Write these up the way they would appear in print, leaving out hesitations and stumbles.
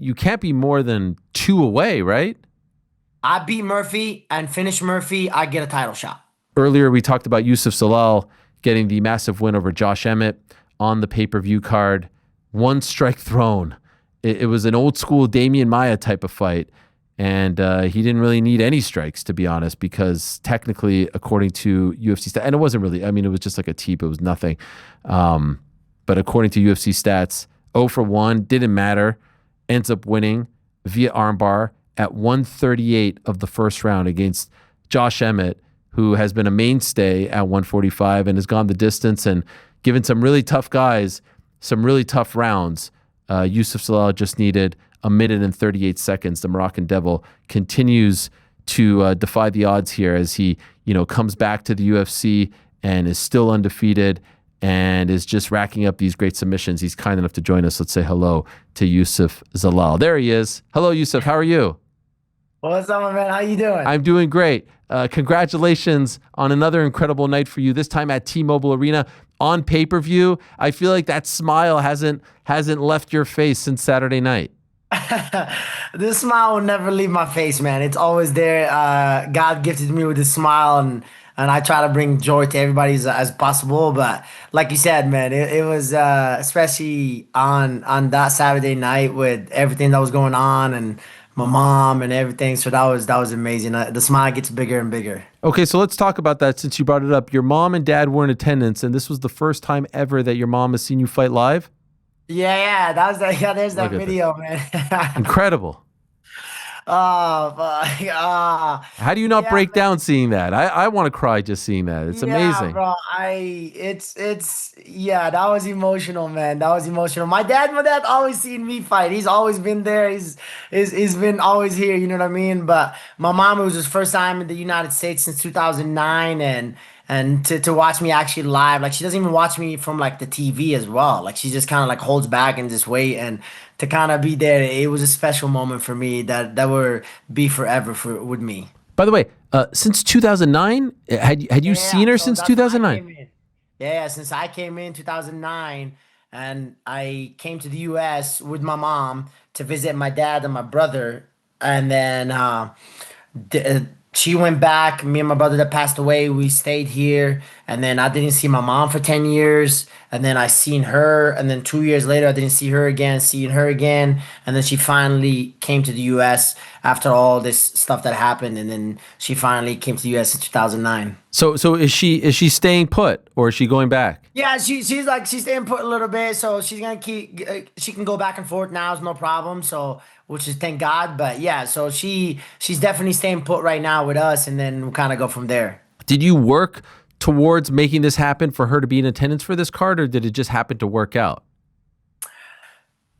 you can't be more than 2 away, right? I beat Murphy and finish Murphy, I get a title shot. Earlier, we talked about Youssef Zalal getting the massive win over Josh Emmett on the pay-per-view card. 1 strike thrown. It was an old school Damian Maia type of fight. And he didn't really need any strikes, to be honest, because technically, according to UFC stats, and it wasn't really, I mean, it was just like a teep. It was nothing. But according to UFC stats, 0 for 1, didn't matter. Ends up winning via armbar at 138 of the first round against Josh Emmett, who has been a mainstay at 145 and has gone the distance and given some really tough guys some really tough rounds. Youssef Zalal just needed 1 minute and 38 seconds. The Moroccan Devil continues to defy the odds here as he, comes back to the UFC and is still undefeated and is just racking up these great submissions. He's kind enough to join us. Let's say hello to Youssef Zalal. There he is. Hello, Youssef. How are you? What's up, my man? How you doing? I'm doing great. Congratulations on another incredible night for you, this time at T-Mobile Arena on pay-per-view. I feel like that smile hasn't left your face since Saturday night. This smile will never leave my face, man. It's always there. God gifted me with this smile, and I try to bring joy to everybody as possible. But like you said, man, it was especially on that Saturday night with everything that was going on and my mom and everything. So that was amazing. The smile gets bigger and bigger. Okay, so let's talk about that since you brought it up. Your mom and dad were in attendance, and this was the first time ever that your mom has seen you fight live? Yeah, there's that video, man. Incredible. Oh, fuck. How do you not Yeah, break down seeing that? I want to cry just seeing that. It's amazing. bro. Yeah, that was emotional, man. That was emotional. My dad always seen me fight. He's always been there. He's been always here. You know what I mean? But my mom, it was his first time in the United States since 2009, and to watch me actually live, like she doesn't even watch me from like the TV as well. Like she just kind of like holds back and just wait, and to kind of be there, it was a special moment for me that will be forever with me. By the way, since 2009, had you seen her So since that's when I 2009? came in. Yeah, since I came in 2009, and I came to the US with my mom to visit my dad and my brother, and then she went back. Me and my brother that passed away, we stayed here, and then I didn't see my mom for 10 years, and then I seen her, and then 2 years later I didn't see her again, seeing her again, and then she finally came to the US after all this stuff that happened, and then she finally came to the US in 2009. So is she staying put or is she going back? Yeah, she's staying put a little bit, so she's gonna keep. She can go back and forth now, it's no problem. So, which is thank God. But yeah, so she's definitely staying put right now with us, and then we'll kind of go from there. Did you work towards making this happen for her to be in attendance for this card, or did it just happen to work out?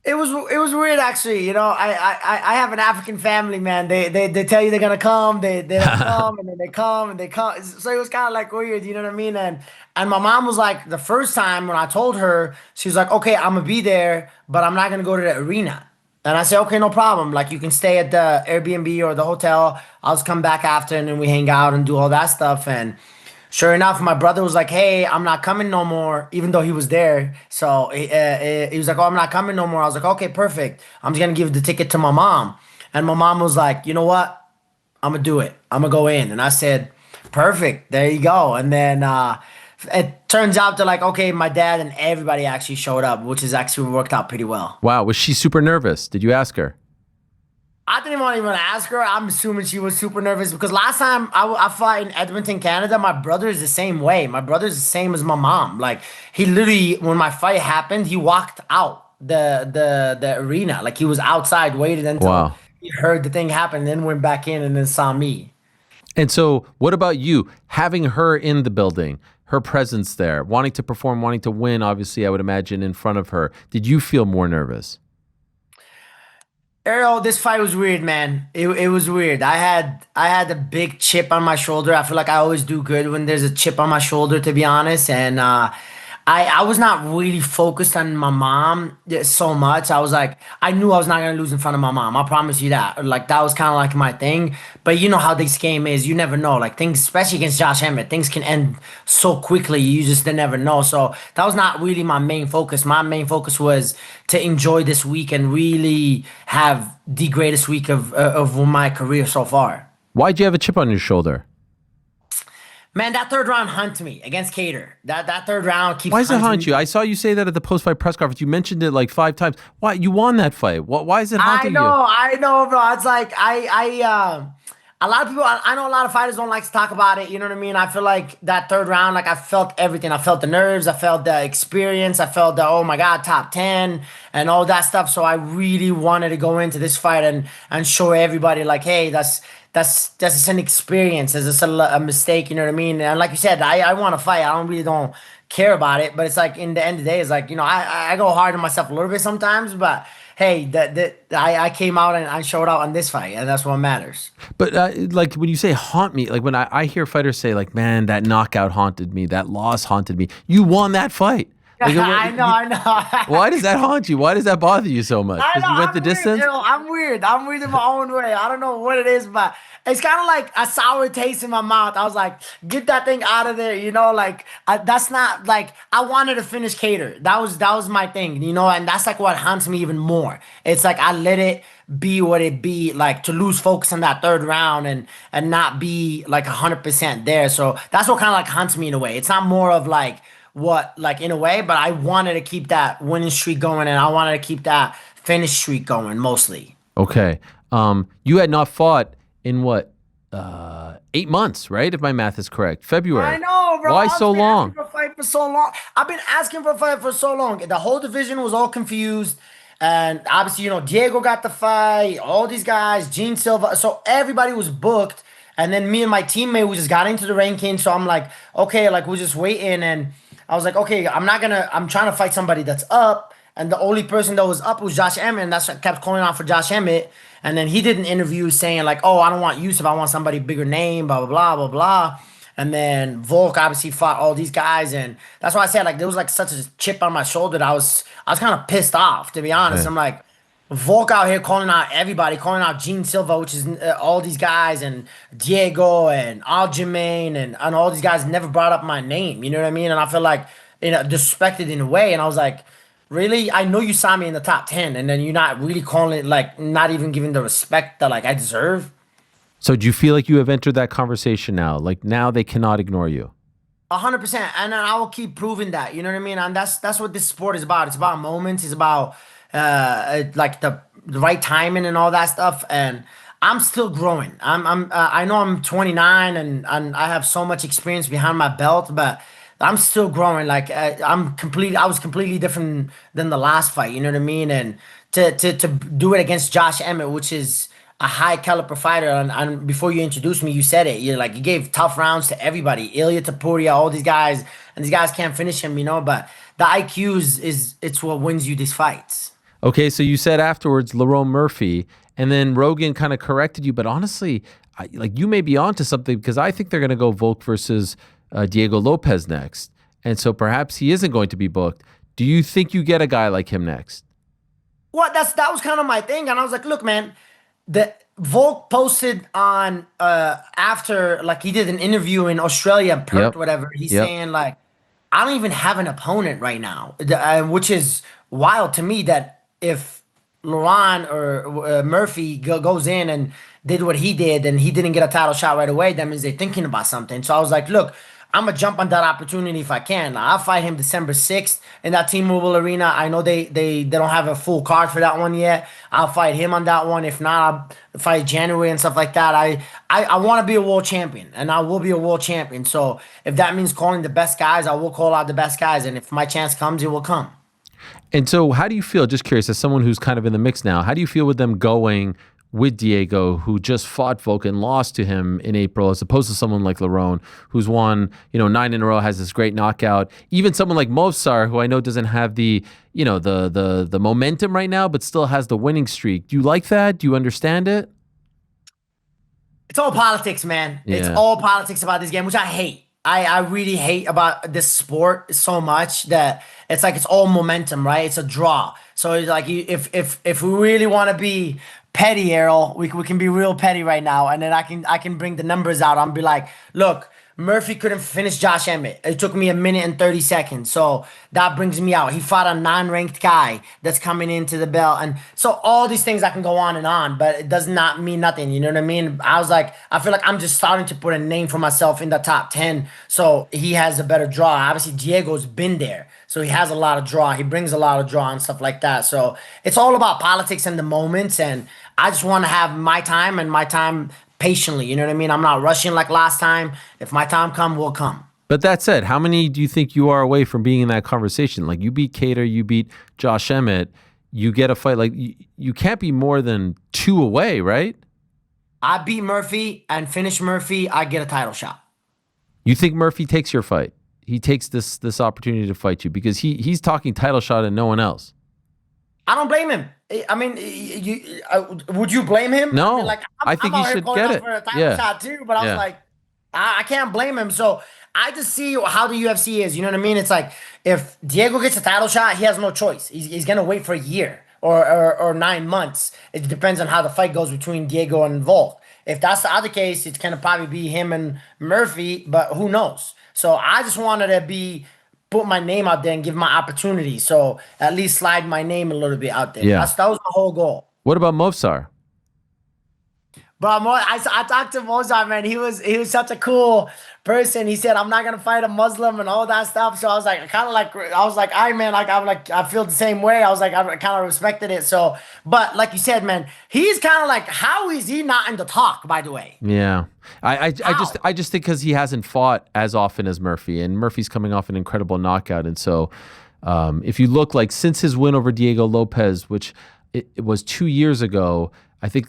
It was weird actually. I have an African family, man. They tell you they're gonna come, they don't come, and then they come and they come. So it was kind of like weird, you know what I mean? And my mom was like, the first time when I told her, she was like, okay, I'm gonna be there, but I'm not gonna go to the arena. And I said, okay, no problem. Like you can stay at the Airbnb or the hotel. I'll just come back after, and then we hang out and do all that stuff. And sure enough, my brother was like, "Hey, I'm not coming no more," even though he was there. So he was like, "Oh, I'm not coming no more." I was like, "Okay, perfect. I'm just gonna give the ticket to my mom." And my mom was like, "You know what? I'm gonna do it. I'm gonna go in." And I said, "Perfect. There you go." And then it turns out that like, okay, my dad and everybody actually showed up, which is actually worked out pretty well. Wow, was she super nervous? Did you ask her? I didn't even ask her. I'm assuming she was super nervous because last time I fought in Edmonton, Canada, my brother is the same way. My brother's the same as my mom. Like he literally, when my fight happened, he walked out the arena. Like he was outside, waited until Wow. he heard the thing happen, then went back in and then saw me. And so what about you having her in the building, her presence there, wanting to perform, wanting to win, obviously, I would imagine in front of her. Did you feel more nervous? Ariel, this fight was weird, man. It was weird. I had a big chip on my shoulder. I feel like I always do good when there's a chip on my shoulder, to be honest. And I was not really focused on my mom so much. I was like, I knew I was not gonna lose in front of my mom. I promise you that. Like that was kind of like my thing. But you know how this game is. You never know. Like things, especially against Josh Emmett, things can end so quickly. You just never know. So that was not really my main focus. My main focus was to enjoy this week and really have the greatest week of my career so far. Why'd you have a chip on your shoulder? Man, that third round hunted me against Cater. That third round keeps Why does it hunting haunt me. you? I saw you say that at the post-fight press conference. You mentioned it like 5 times. Why? You won that fight. Why is it haunting you? I know, bro. It's like a lot of people. I know a lot of fighters don't like to talk about it. You know what I mean? I feel like that third round, like I felt everything. I felt the nerves. I felt the experience. I felt the oh my god, top 10 and all that stuff. So I really wanted to go into this fight and show everybody like, hey, that's just an experience. It's just a mistake. You know what I mean? And like you said, I want to fight. I don't care about it. But it's like in the end of the day, it's like I go hard on myself a little bit sometimes, but hey, I came out and I showed out on this fight, and that's what matters. But like when you say haunt me, like when I hear fighters say like, man, that knockout haunted me, that loss haunted me. You won that fight. Like, I know, I know. why does that haunt you? Why does that bother you so much? I Because know, you went the I'm weird. distance? I'm weird. I'm weird in my own way. I don't know what it is, but it's kind of like a sour taste in my mouth. I was like, get that thing out of there, like that's not like I wanted to finish Cater. That was my thing, and that's like what haunts me even more. It's like I let it be what it be, like to lose focus in that third round and not be like 100% there. So that's what kind of like haunts me in a way. It's not more of like what like in a way, but I wanted to keep that winning streak going and I wanted to keep that finish streak going mostly. Okay. You had not fought in what? 8 months, right? If my math is correct. I February. know, bro. Why I've so been asking long? for a fight for so long. I've been asking for a fight for so long. The whole division was all confused. And obviously, Diego got the fight, all these guys, Gene Silva. So everybody was booked. And then me and my teammate, we just got into the ranking. So I'm like, okay, like we're just waiting. And I was like, okay, I'm trying to fight somebody that's up. And the only person that was up was Josh Emmett. And that's what I kept calling out for Josh Emmett. And then he did an interview saying, like, oh, I don't want Youssef. I want somebody bigger name, blah, blah, blah, blah, blah. And then Volk obviously fought all these guys. And that's why I said, like, there was like such a chip on my shoulder that I was kind of pissed off, to be honest. Okay. I'm like, Volk out here calling out everybody, calling out Gene Silva, which is all these guys, and Diego and Aljamain and all these guys never brought up my name. You know what I mean? And I feel like, disrespected in a way. And I was like, really? I know you saw me in the top 10, and then you're not really calling it, like, not even giving the respect that, like, I deserve. So do you feel like you have entered that conversation now? Like now they cannot ignore you? 100%. And then I will keep proving that. You know what I mean? And that's what this sport is about. It's about moments. It's about like the right timing and all that stuff. And I'm still growing. I know I'm 29 and I have so much experience behind my belt, but I'm still growing. Like I was completely different than the last fight. You know what I mean? And to do it against Josh Emmett, which is a high caliber fighter. And before you introduced me, you said it. You're like you gave tough rounds to everybody, Ilya Tapuria, all these guys, and these guys can't finish him. But the IQ is it's what wins you these fights. Okay, so you said afterwards Lerone Murphy, and then Rogan kind of corrected you, but honestly, like you may be onto something because I think they're going to go Volk versus Diego Lopez next, and so perhaps he isn't going to be booked. Do you think you get a guy like him next? Well, that was kind of my thing, and I was like, look, man, the Volk posted on after like he did an interview in Australia, Perth, Yep. whatever. He's Yep. saying like, I don't even have an opponent right now, which is wild to me. That if Lerone or Murphy goes in and did what he did and he didn't get a title shot right away, that means they're thinking about something. So I was like, look, I'm gonna jump on that opportunity if I can. I'll fight him December 6th in that T-Mobile Arena. I know they don't have a full card for that one yet. I'll fight him on that one. If not, I'll fight January and stuff like that. I want to be a world champion, and I will be a world champion. So if that means calling the best guys, I will call out the best guys, and if my chance comes, it will come. And so, how do you feel? Just curious, as someone who's kind of in the mix now, how do you feel with them going with Diego, who just fought Volk and lost to him in April, as opposed to someone like Lerone, who's won, 9 in a row, has this great knockout. Even someone like Movsar, who I know doesn't have the, the momentum right now, but still has the winning streak. Do you like that? Do you understand it? It's all politics, man. It's Yeah. all politics about this game, which I hate. I really hate about this sport so much that it's like it's all momentum, right? It's a draw. So it's like if we really want to be petty, Errol, we can be real petty right now, and then I can bring the numbers out. I'll be like, look, Murphy couldn't finish Josh Emmett. It took me a minute and 30 seconds. So that brings me out. He fought a non-ranked guy that's coming into the belt. And so all these things I can go on, but it does not mean nothing. You know what I mean? I was like, I feel like I'm just starting to put a name for myself in the top 10. So he has a better draw. Obviously, Diego's been there. So he has a lot of draw. He brings a lot of draw and stuff like that. So it's all about politics and the moments. And I just want to have my time and my time patiently. You know what I mean? I'm not rushing like last time. If my time come, will come. But that said, how many do you think you are away from being in that conversation? Like you beat Cater, you beat Josh Emmett, you get a fight. Like you can't be more than 2 away, right? I beat Murphy and finish Murphy, I get a title shot. You think Murphy takes your fight? He takes this opportunity to fight you because he's talking title shot and no one else. I don't blame him. I mean, would you blame him? No, I mean, like I think I'm he out here should going get out it. for a title Yeah, shot too, but I was yeah. like, I can't blame him. So I just see how the UFC is. You know what I mean? It's like if Diego gets a title shot, he has no choice. He's gonna wait for a year or 9 months. It depends on how the fight goes between Diego and Volk. If that's the other case, it's gonna probably be him and Murphy, but who knows? So I just wanted to put my name out there and give my opportunity. So at least slide my name a little bit out there. Yeah. That was the whole goal. What about Movsar? But I talked to Mozart, man. He was such a cool person. He said, "I'm not gonna fight a Muslim and all that stuff." So I was like, "All right, man." I feel the same way. I was like, I kind of respected it. So, but like you said, man, he's kind of like, how is he not in the talk? By the way, Yeah. I just think because he hasn't fought as often as Murphy, and Murphy's coming off an incredible knockout, and so if you look like since his win over Diego Lopez, which it was 2 years ago, I think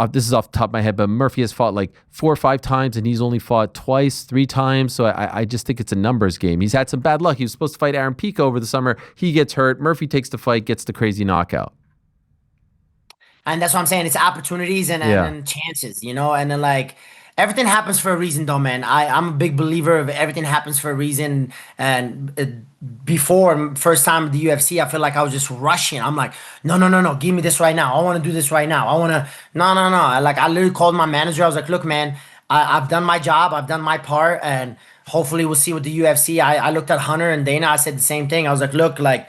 this is off the top of my head, but Murphy has fought like 4 or 5 times, and he's only fought twice, 3 times. So I just think it's a numbers game. He's had some bad luck. He was supposed to fight Aaron Pico over the summer. He gets hurt. Murphy takes the fight, gets the crazy knockout. and that's what I'm saying. It's opportunities Yeah. and chances, you know. And then like everything happens for a reason, though, man. I'm a big believer of everything happens for a reason. And before first time at the UFC, I feel like I was just rushing. I'm like, no, no, no, no, give me this right now. I want to do this right now. I want to, no, no, no. Like I literally called my manager. I was like, look, man, I've done my job. I've done my part, and hopefully we'll see with the UFC. I looked at Hunter and Dana. I said the same thing. I was like, look, like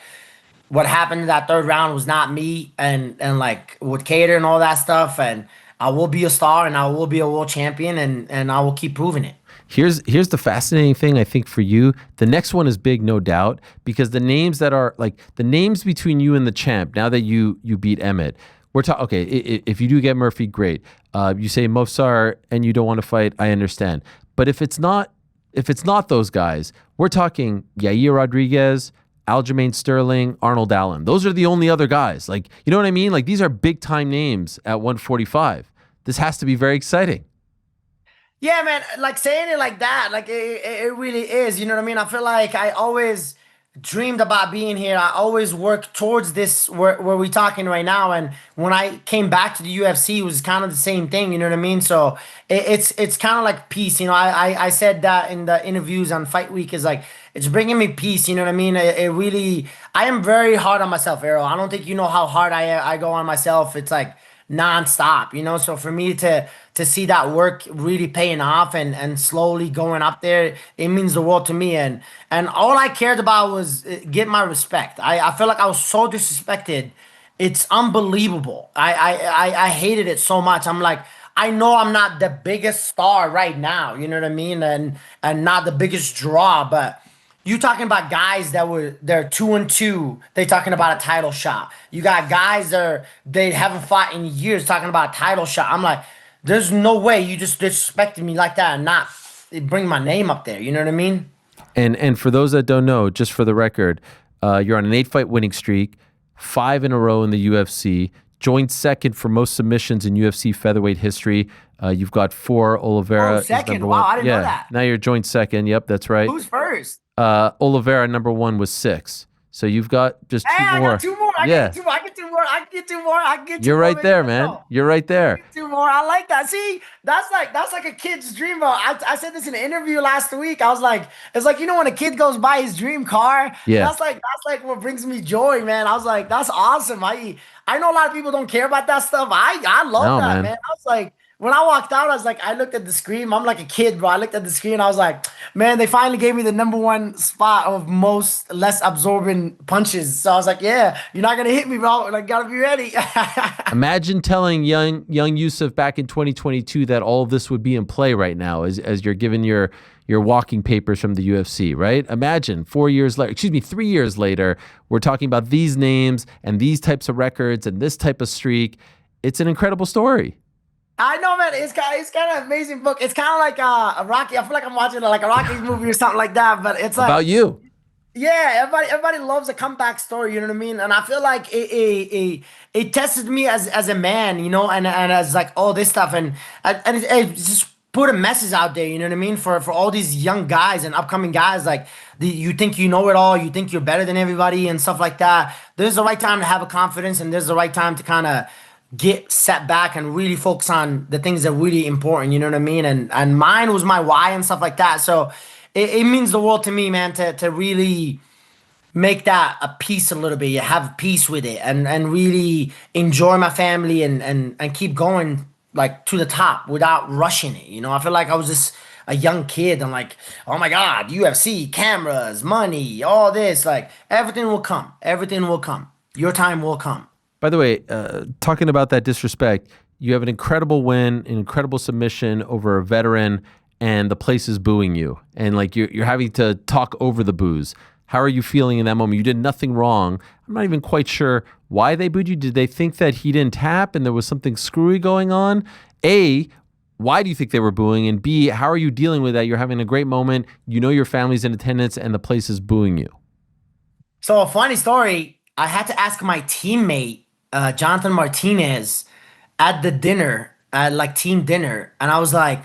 what happened in that third round was not me, and like with Cater and all that stuff, and I will be a star and I will be a world champion, and I will keep proving it. Here's the fascinating thing I think for you. The next one is big, no doubt, because the names that are like the names between you and the champ. Now that you beat Emmett, we're talking. Okay, if you do get Murphy, great. You say Mofsar and you don't want to fight, I understand. But if it's not those guys, we're talking Yair Rodriguez, Aljamain Sterling, Arnold Allen. Those are the only other guys. Like, you know what I mean? Like these are big time names at 145. This has to be very exciting. Yeah, man, like saying it like that, like it really is. You know what I mean? I feel like I always dreamed about being here. I always worked towards this where we're talking right now. And when I came back to the UFC, it was kind of the same thing. You know what I mean? So it's kind of like peace. You know, I said that in the interviews on Fight Week is like it's bringing me peace. You know what I mean? It really. I am very hard on myself, Errol. I don't think you know how hard I go on myself. It's like nonstop, you know. So for me to see that work really paying off and slowly going up there, it means the world to me. And all I cared about was get my respect. I feel like I was so disrespected. It's unbelievable. I hated it so much. I'm like, I know I'm not the biggest star right now, you know what I mean, and not the biggest draw, but you talking about guys they're 2-2. They talking about a title shot. You got guys they haven't fought in years talking about a title shot. I'm like, there's no way you just disrespected me like that and not bring my name up there. You know what I mean? And for those that don't know, just for the record, you're on an 8-fight winning streak, 5 in a row in the UFC, joined second for most submissions in UFC featherweight history. You've got 4. Oliveira is second. number Wow, 1. I didn't know that. Now you're joined second. Yep, that's right. Who's first? Oliveira number 1 was 6. So you've got just Hey, two I more. got two more. I Yeah, get two more. I get two more. I get two more. I get two you're more. right Baby. there, Let's man. go. You're right there. Two more. I like that. See, that's like a kid's dream. Bro. I said this in an interview last week. I was like, it's like when a kid goes buy his dream car. Yeah. That's like what brings me joy, man. I was like, that's awesome. I know a lot of people don't care about that stuff. I love No, that, man. man. I was like, when I walked out, I was like, I looked at the screen. I'm like a kid, bro. I looked at the screen. I was like, man, they finally gave me the number one spot of most less absorbing punches. So I was like, yeah, you're not gonna hit me, bro. Like, gotta be ready. Imagine telling young Youssef back in 2022 that all of this would be in play right now as you're given your walking papers from the UFC, right? Imagine 3 years later, we're talking about these names and these types of records and this type of streak. It's an incredible story. I know, man. It's kind of an amazing book. It's kind of like a Rocky. I feel like I'm watching like a Rocky movie or something like that. But it's like, About you. yeah, everybody loves a comeback story. You know what I mean? And I feel like it tested me as a man, and as like all this stuff, and it just put a message out there. You know what I mean? For all these young guys and upcoming guys, like you think you know it all, you think you're better than everybody and stuff like that. There's the right time to have a confidence, and there's the right time to kind of get set back and really focus on the things that are really important, you know what I mean? And mine was my why and stuff like that. So it means the world to me, man, to really make that a piece a little bit. You have peace with it and really enjoy my family and keep going like to the top without rushing it. I feel like I was just a young kid. I'm like, oh my God, UFC, cameras, money, all this. Like everything will come. Everything will come. Your time will come. By the way, talking about that disrespect, you have an incredible win, an incredible submission over a veteran, and the place is booing you. And like you're having to talk over the boos. How are you feeling in that moment? You did nothing wrong. I'm not even quite sure why they booed you. Did they think that he didn't tap and there was something screwy going on? A, why do you think they were booing? And B, how are you dealing with that? You're having a great moment. You know your family's in attendance and the place is booing you. So a funny story, I had to ask my teammate, Jonathan Martinez, at the dinner, at like team dinner. And I was like,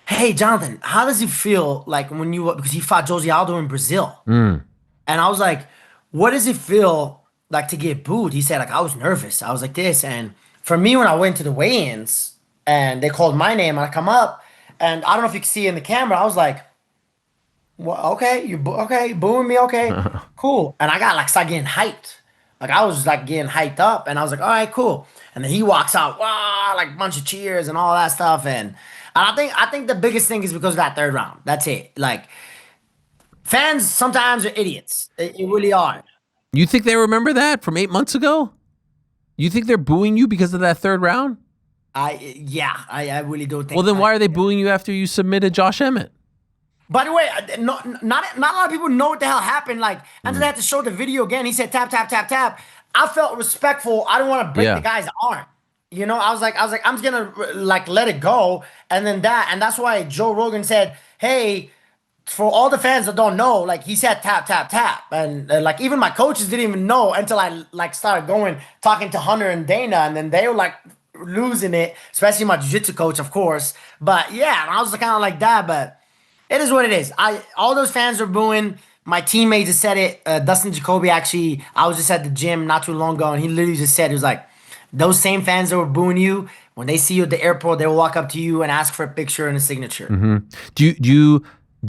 hey, Jonathan, how does it feel like because he fought Jose Aldo in Brazil. And I was like, what does it feel like to get booed? He said, like, I was nervous. I was like this. And for me, when I went to the weigh-ins and they called my name and I come up, and I don't know if you can see in the camera, I was like, well, okay, okay, booing me, okay, cool. And I got like started getting hyped. Like I was like getting hyped up, and I was like, all right, cool. And then he walks out, wow, like a bunch of cheers and all that stuff. And I think the biggest thing is because of that third round. That's it. Like fans sometimes are idiots. They really are. You think they remember that from 8 months ago? You think they're booing you because of that third round? I really do think. Well, then why are they booing you after you submitted Josh Emmett? By the way, not a lot of people know what the hell happened. Like, and then they had to show the video again. He said tap tap tap tap. I felt respectful. I didn't want to break the guy's arm. I was like, I'm just gonna like let it go. And then that's why Joe Rogan said, hey, for all the fans that don't know, like he said tap tap tap, and like even my coaches didn't even know until I like started talking to Hunter and Dana, and then they were like losing it, especially my jiu-jitsu coach, of course. But yeah, and I was kind of like that, but. It is what it is. All those fans are booing. My teammate just said it. Dustin Jacoby, actually, I was just at the gym not too long ago, and he literally just said, he was like, those same fans that were booing you, when they see you at the airport, they will walk up to you and ask for a picture and a signature. Mm-hmm. Do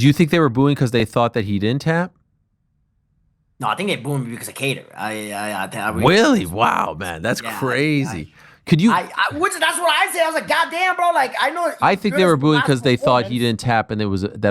you think they were booing because they thought that he didn't tap? No, I think they booed me because of Cater. I really? Wow, man, that's crazy. Could you? That's what I said. I was like, God damn, bro. Like, I know. I think they were booing because they thought he didn't tap and that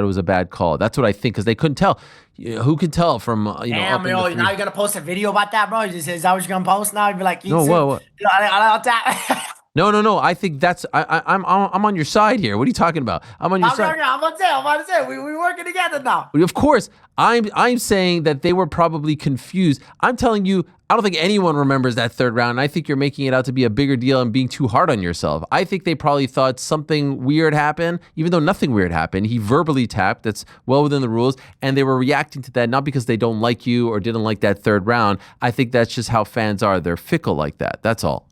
it was a bad call. That's what I think because they couldn't tell. Who can tell from Damn, now you're gonna post a video about that, bro? Is that what you're gonna post now? You'd be like, no, what? I'll tap. No. I think I'm on your side here. What are you talking about? I'm on your side. I'm about to say, we're working together now. Of course, I'm saying that they were probably confused. I'm telling you, I don't think anyone remembers that third round. And I think you're making it out to be a bigger deal and being too hard on yourself. I think they probably thought something weird happened, even though nothing weird happened. He verbally tapped. That's well within the rules. And they were reacting to that, not because they don't like you or didn't like that third round. I think that's just how fans are. They're fickle like that. That's all.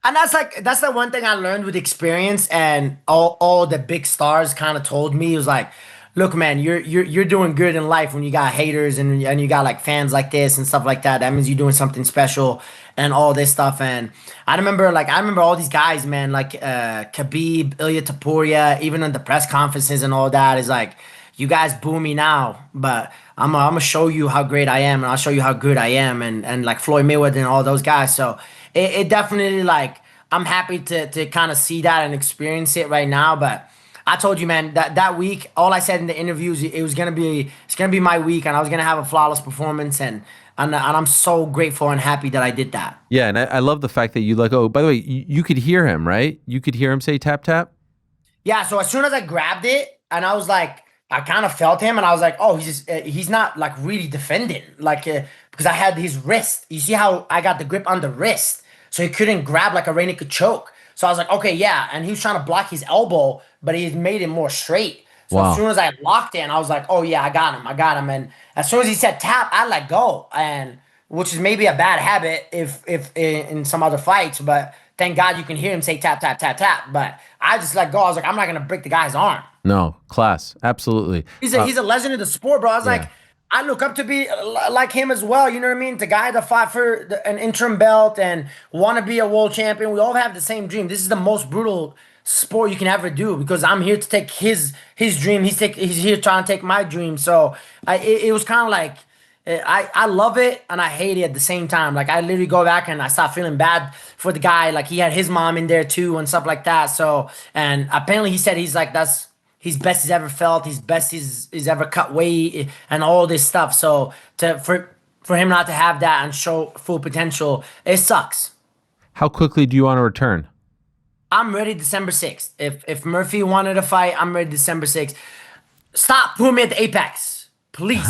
And that's the one thing I learned with experience, and all the big stars kind of told me. It was like, look, man, you're doing good in life when you got haters and you got like fans like this and stuff like that. That means you're doing something special and all this stuff. And I remember all these guys, man, like Khabib, Ilya Taporia, even in the press conferences and all that is like, you guys boo me now, but I'm gonna show you how great I am, and I'll show you how good I am, and like Floyd Mayweather and all those guys. So it definitely like I'm happy to kind of see that and experience it right now. But I told you, man, that week, all I said in the interviews, it's gonna be my week, and I was gonna have a flawless performance, and I'm so grateful and happy that I did that. Yeah, and I love the fact that you like. Oh, by the way, you could hear him, right? You could hear him say tap tap. Yeah, so as soon as I grabbed it, and I was like, I kind of felt him, and I was like, oh, he's not like really defending, like because I had his wrist. You see how I got the grip on the wrist, so he couldn't grab like a rear naked choke. So I was like, okay, yeah, and he was trying to block his elbow, but he made it more straight. So Wow. as soon as I locked in, I was like, oh yeah, I got him. And as soon as he said tap, I let go, and which is maybe a bad habit if in some other fights, but thank God you can hear him say tap tap tap tap. But I just let go. I was like, I'm not gonna break the guy's arm. No, class. Absolutely. He's a legend of the sport, bro. I was Yeah. like, I look up to be like him as well. You know what I mean? The guy that fought for an interim belt and want to be a world champion. We all have the same dream. This is the most brutal sport you can ever do because I'm here to take his dream. He's here trying to take my dream. So it was kind of like I love it and I hate it at the same time. Like I literally go back and I start feeling bad for the guy. Like he had his mom in there too and stuff like that. So and apparently he said he's like that's his best he's ever felt, his best he's ever cut weight, and all this stuff. So for him not to have that and show full potential, it sucks. How quickly do you want to return? I'm ready December 6th. If Murphy wanted to fight, I'm ready December 6th. Stop putting me at the Apex, please.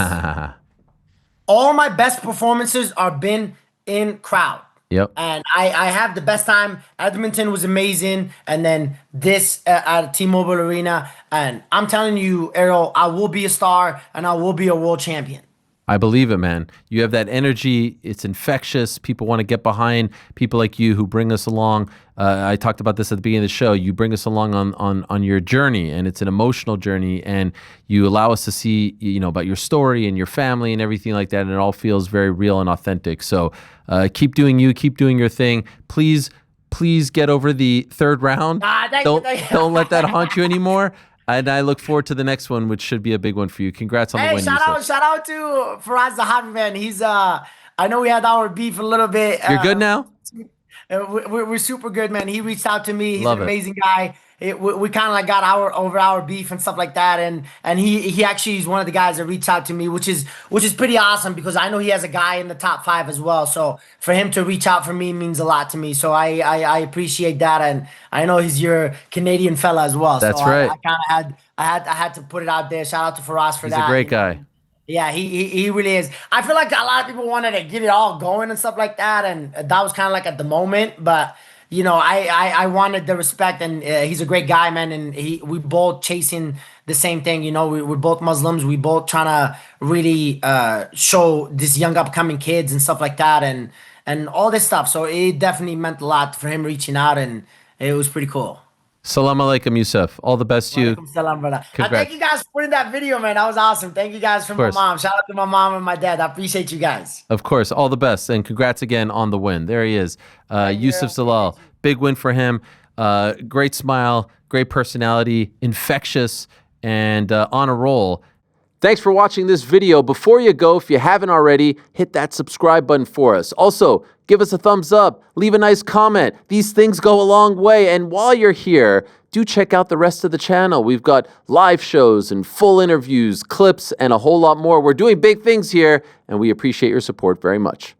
All my best performances are been in crowd. Yep. And I have the best time. Edmonton was amazing. And then this at T-Mobile Arena. And I'm telling you, Ariel, I will be a star and I will be a world champion. I believe it, man. You have that energy. It's infectious. People want to get behind people like you who bring us along. I talked about this at the beginning of the show. You bring us along on your journey, and it's an emotional journey, and you allow us to see, about your story and your family and everything like that, and it all feels very real and authentic. So keep doing you. Keep doing your thing. Please get over the third round. Thank you. Don't let that haunt you anymore. And I look forward to the next one, which should be a big one for you. Congrats on the win, Youssef. Shout out to Faraz Zahabi, man. He's I know we had our beef a little bit. You're good now? We're super good, man. He reached out to me. He's Love an it. amazing guy. We kind of like got over our beef and stuff like that, and he actually is one of the guys that reached out to me, which is pretty awesome because I know he has a guy in the top 5 as well. So for him to reach out for me means a lot to me. So I appreciate that, and I know he's your Canadian fella as well. That's so right. I kind of had to put it out there. Shout out to Faraz for He's that. a great guy. Yeah, he really is. I feel like a lot of people wanted to get it all going and stuff like that, and that was kind of like at the moment. But I wanted the respect, and he's a great guy, man. And we both chasing the same thing. We're both Muslims. We both trying to really show this young upcoming kids and stuff like that, and all this stuff. So it definitely meant a lot for him reaching out, and it was pretty cool. Salam alaikum, Youssef. All the best to you. Walaikum salam, brother. And Congrats. thank you guys for putting that video, man. That was awesome. Thank you guys for my course. mom. Shout out to my mom and my dad. I appreciate you guys. Of course, all the best, and congrats again on the win. There he is, Youssef Zalal. Big win for him. Great smile, great personality, infectious, and on a roll. Thanks for watching this video. Before you go, if you haven't already, hit that subscribe button for us. Also, give us a thumbs up, leave a nice comment. These things go a long way. And while you're here, do check out the rest of the channel. We've got live shows and full interviews, clips, and a whole lot more. We're doing big things here, and we appreciate your support very much.